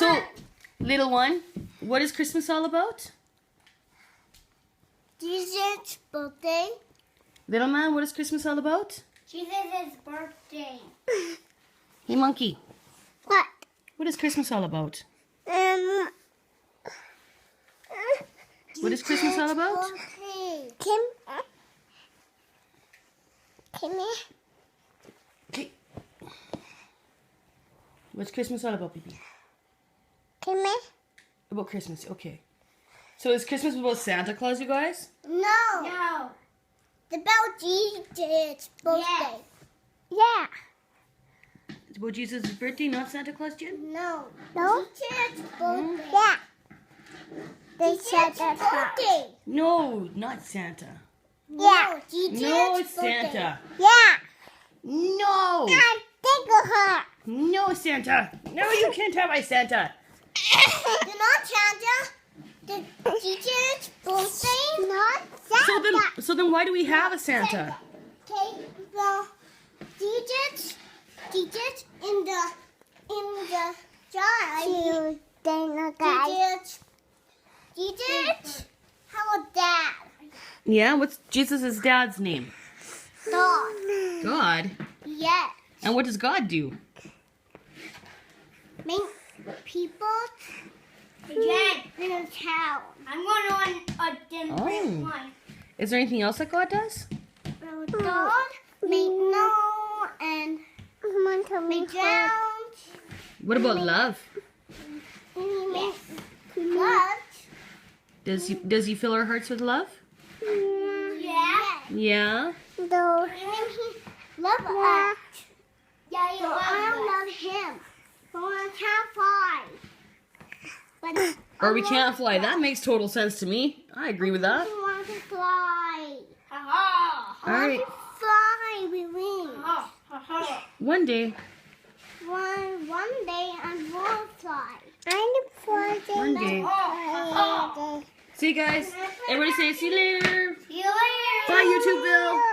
So, little one, what is Christmas all about? Jesus' birthday. Little man, what is Christmas all about? Jesus' birthday. Hey, monkey, What? what is Christmas all about? What is Christmas all about? Kim. Come here. Okay. What's Christmas all about, baby? Come here. About Christmas, okay. So is Christmas about Santa Claus, you guys? No. No. It's about Jesus' birthday. Yeah. It's about Jesus' birthday, not Santa Claus, Jen? No. No. Jesus' birthday. Yeah. They said that's birthday. No, not Santa. Yeah. Jesus' No, it's birthday. Santa. Yeah. No! I think of her. No, Santa! No, you can't have my Santa! You're not Santa. The Jesus' birthday. Not Santa. So then why do we have a Santa? Okay, well, Jesus in the jar. Jesus, how about that? Yeah, what's Jesus' dad's name? God. God? Yes. And what does God do? Make people in the town. I'm going on a different one. Is there anything else that God does? God make snow and make ground. What about love? Yes. Love. Does he fill our hearts with love? Yeah. Yeah? Though love us. Yeah, you I love him. But I can't fly. But Or we can't fly. That makes total sense to me. I agree with that. I want to fly. All right. Fly with wings. One day. One day I will fly. I'm flying. One day. See you guys. Everybody say see you later. See you later. Bye, YouTubeville.